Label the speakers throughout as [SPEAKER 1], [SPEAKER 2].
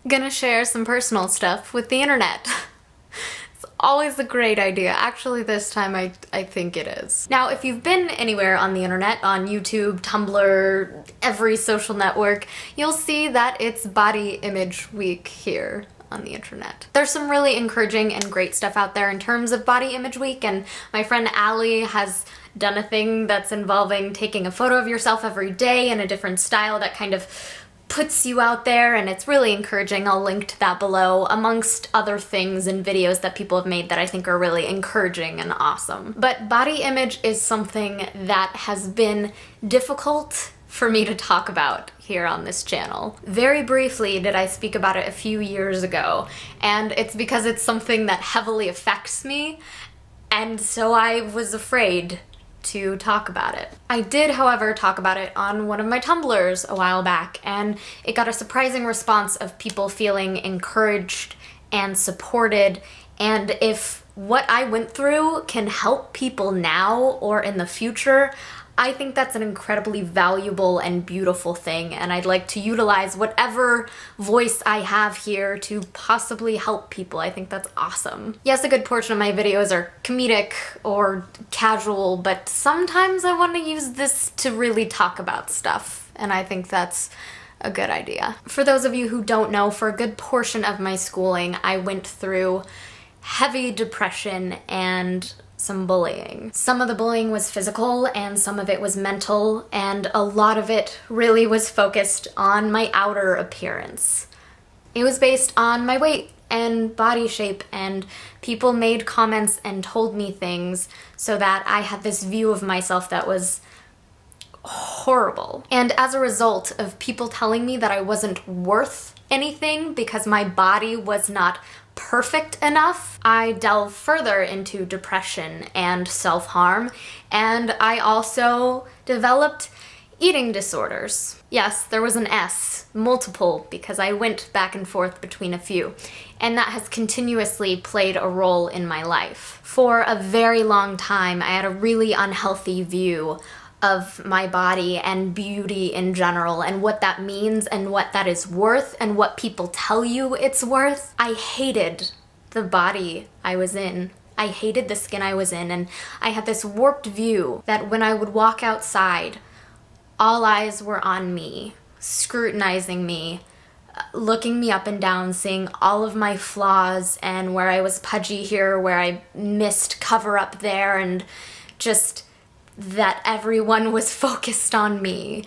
[SPEAKER 1] gonna share some personal stuff with the internet. It's always a great idea. Actually, this time I think it is. Now, if you've been anywhere on the internet, on YouTube, Tumblr, every social network, you'll see that it's Body Image Week here on the internet. There's some really encouraging and great stuff out there in terms of Body Image Week, and my friend Allie has done a thing that's involving taking a photo of yourself every day in a different style that kind of puts you out there, and it's really encouraging. I'll link to that below, amongst other things and videos that people have made that I think are really encouraging and awesome. But body image is something that has been difficult for me to talk about here on this channel. Very briefly did I speak about it a few years ago, and it's because it's something that heavily affects me, and so I was afraid to talk about it. I did, however, talk about it on one of my Tumblrs a while back, and it got a surprising response of people feeling encouraged and supported, and if what I went through can help people now or in the future, I think that's an incredibly valuable and beautiful thing, and I'd like to utilize whatever voice I have here to possibly help people. I think that's awesome. Yes, a good portion of my videos are comedic or casual, but sometimes I want to use this to really talk about stuff, and I think that's a good idea. For those of you who don't know, for a good portion of my schooling, I went through heavy depression and some bullying. Some of the bullying was physical and some of it was mental, and a lot of it really was focused on my outer appearance. It was based on my weight and body shape, and people made comments and told me things so that I had this view of myself that was horrible. And as a result of people telling me that I wasn't worth anything because my body was not perfect enough, I delve further into depression and self-harm, and I also developed eating disorders. Yes, there was an S, multiple, because I went back and forth between a few, and that has continuously played a role in my life. For a very long time, I had a really unhealthy view of my body and beauty in general, and what that means and what that is worth and what people tell you it's worth. I hated the body I was in. I hated the skin I was in, and I had this warped view that when I would walk outside, all eyes were on me, scrutinizing me, looking me up and down, seeing all of my flaws and where I was pudgy here, where I missed cover up there, and just that everyone was focused on me,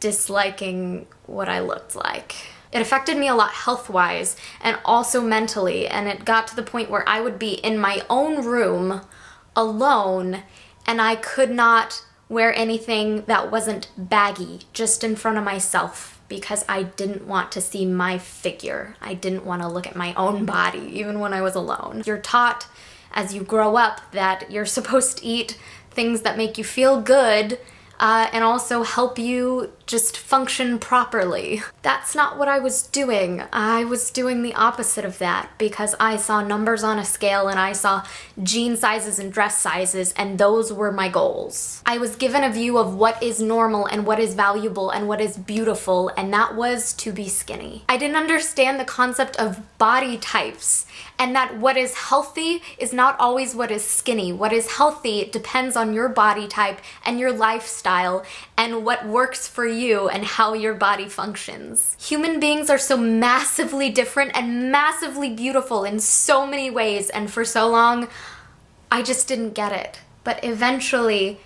[SPEAKER 1] disliking what I looked like. It affected me a lot health-wise and also mentally, and it got to the point where I would be in my own room alone and I could not wear anything that wasn't baggy just in front of myself because I didn't want to see my figure. I didn't want to look at my own body even when I was alone. You're taught as you grow up that you're supposed to eat things that make you feel good and also help you just function properly. That's not what I was doing. I was doing the opposite of that because I saw numbers on a scale and I saw jean sizes and dress sizes, and those were my goals. I was given a view of what is normal and what is valuable and what is beautiful, and that was to be skinny. I didn't understand the concept of body types, and that what is healthy is not always what is skinny. What is healthy depends on your body type and your lifestyle and what works for you and how your body functions. Human beings are so massively different and massively beautiful in so many ways, and for so long, I just didn't get it. But eventually,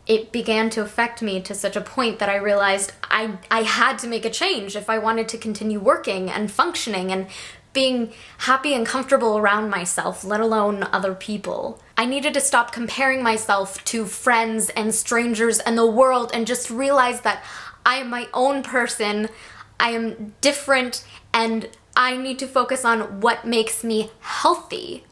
[SPEAKER 1] it began to affect me to such a point that I realized I had to make a change if I wanted to continue working and functioning and being happy and comfortable around myself, let alone other people. I needed to stop comparing myself to friends and strangers and the world and just realize that I am my own person, I am different, and I need to focus on what makes me healthy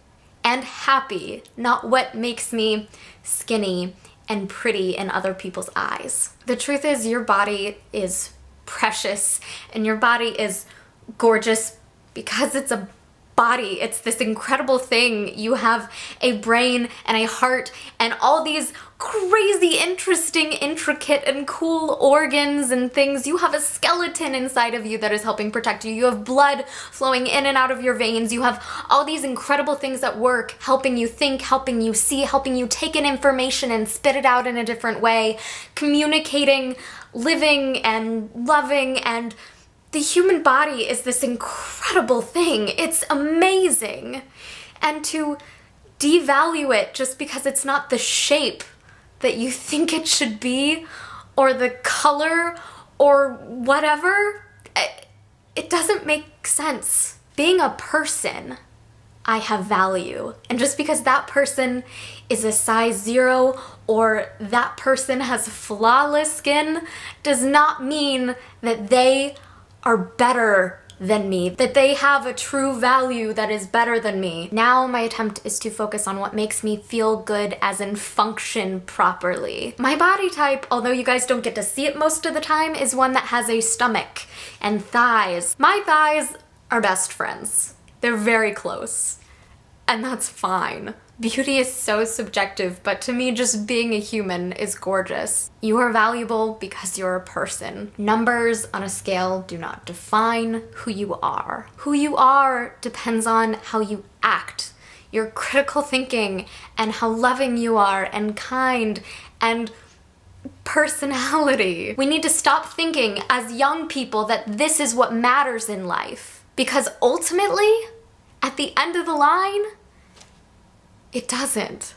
[SPEAKER 1] and happy, not what makes me skinny and pretty in other people's eyes. The truth is, your body is precious and your body is gorgeous because it's a body. It's this incredible thing. You have a brain and a heart and all these crazy, interesting, intricate, and cool organs and things. You have a skeleton inside of you that is helping protect you. You have blood flowing in and out of your veins. You have all these incredible things at work, helping you think, helping you see, helping you take in information and spit it out in a different way, communicating, living, and loving. And the human body is this incredible thing. It's amazing. And to devalue it just because it's not the shape that you think it should be, or the color, or whatever, it doesn't make sense. Being a person, I have value. And just because that person is a size 0 or that person has flawless skin does not mean that they are better than me, that they have a true value that is better than me. Now my attempt is to focus on what makes me feel good, as in function properly. My body type, although you guys don't get to see it most of the time, is one that has a stomach and thighs. My thighs are best friends. They're very close. And that's fine. Beauty is so subjective, but to me, just being a human is gorgeous. You are valuable because you're a person. Numbers on a scale do not define who you are. Who you are depends on how you act, your critical thinking, and how loving you are, and kind, and personality. We need to stop thinking as young people that this is what matters in life, because ultimately, at the end of the line, it doesn't.